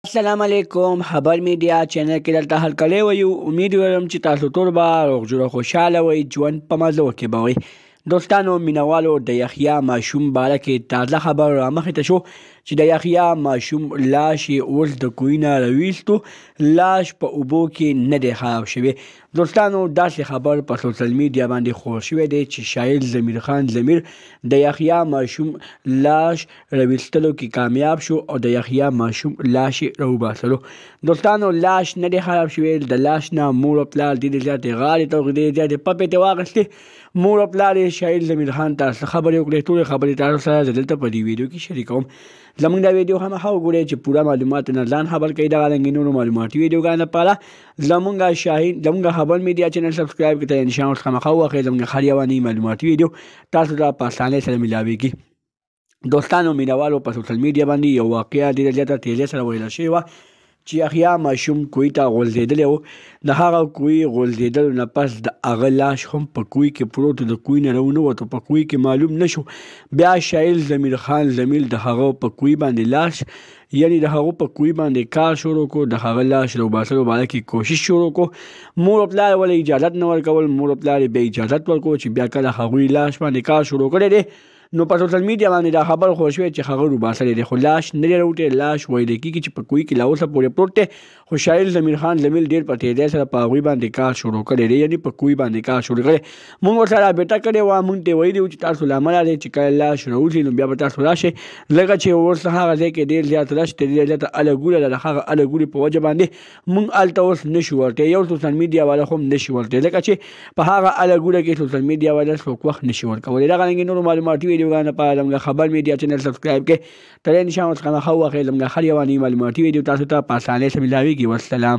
السلام علیکم. خبر میډیا چینل کې دلته هرکلی وایو. امید لرم چې تاسو ټول به روغ جوړ خوشحاله وئ، ژوند په مزو کې به وئ. دوستانو مینوالو، د یحیی ماشوم باره کې تازه خبر رامخې ته شو چې د یحیی ماشوم لاش یې اوس د کوهي نه راویستو. لاش په اوبو کې نه دی خراب شوی. دوستانو داسې خبر په سوشل میډیا باندې خور شوی دی چې شاعر ضمیر خان ضمیر د یحیی ماشوم لاش راویستلو کې کامیاب شو او د یحیی ماشوم لاش راوباسلو. دوستانو لاش نه دی خراب شوی. د لاش نه مور او پلار ډېرې زیاتې غاړې ته ډېرې زیاتې پپې ته واخیستې. مور او پلار یې شاعر ضمیر خان ته خبرې وکړې. ټولې خبرې تاسو سره زه دلته په دې ویډیو کې شریکوم. زموږ دا ویډیو خامخا وګورئ چې پوره معلومات نه ځان خبر کړئ. دغه رنګې نورو معلوماتي ویډیوګانو لپاره زموږ خبر میډیا چینل سبسکرایب کړئ. انشاءالله اوس خامخا وواخلئ زموږ هر یوه نوي معلوماتي ویډیو تاسو ته په اسانۍ سره میلاویږي. دوستانو مینوالو، په سوشل میډیا باندې یو واقعه ډېره زیاته تیزۍ سره ویله شوې وه چې یحیی ماشوم کوهي ته غورځېدلی و. د هغه کوهي غورځېدلو نه پس د هغه لاش هم په کوهي کې پروت و. د کوهي نه راونوتو، په کوهي کې معلوم نه شو. بیا شاعر ضمیر خان ضمیر د هغه په کوهي باندې لاش یعنی د هغه په کوهي باندې کار شروع کړو. د هغه لاش راوباسلو باره کې کوشش شروع کړو. مور او پلار ولې اجازت نه ورکول. مور او پلار یې بیا اجازت ورکړو چې بیا کله هغوی لاش باندې کار شروع کړی دی نو په سوشل میډیا باندې دا خبر خور شوی چې هغه روباسلی دی، خو لاش نه دی راوتی. لاش ویلی کېږي چې په کوهي کې لا اوسه پورې پروت دی. خو شاعر ضمیر خان ضمیر ډېر په تیزۍ سره په هغوی باندې کار شروع کړی دی، یعنې په کوهي باندې کار شروع کړی. موږ ورسره رابطه کړې وه. موږ ته یې ویلي وو چې تاسو له امله دی چې کله لاش راوځي نو بیا به تاسو راشئ. لکه چې اوس هغه ځای کې ډېر زیات رش دی، ډېر زیاته اله ګوله ده. د هغه اله ګولې په وجه باندې موږ هلته اوس نشو ورتلی. یو سوشل میډیا والا هم نشي ورتلی، ځکه چې په هغه اله ګوله کې سوشل میډیا والا څوک وخت نشي ورکولی. دغه رنګې نورو معلوماتي ویډیوګانو لپاره زموږ خبر میډیا چینل سبسکرایب کړئ. تر انشاءالله څخه خو واخلئ زموږ هر یوه نوي معلوماتي ویډیو تاسو ته په اسانۍ سره میلاویږي. والسلام.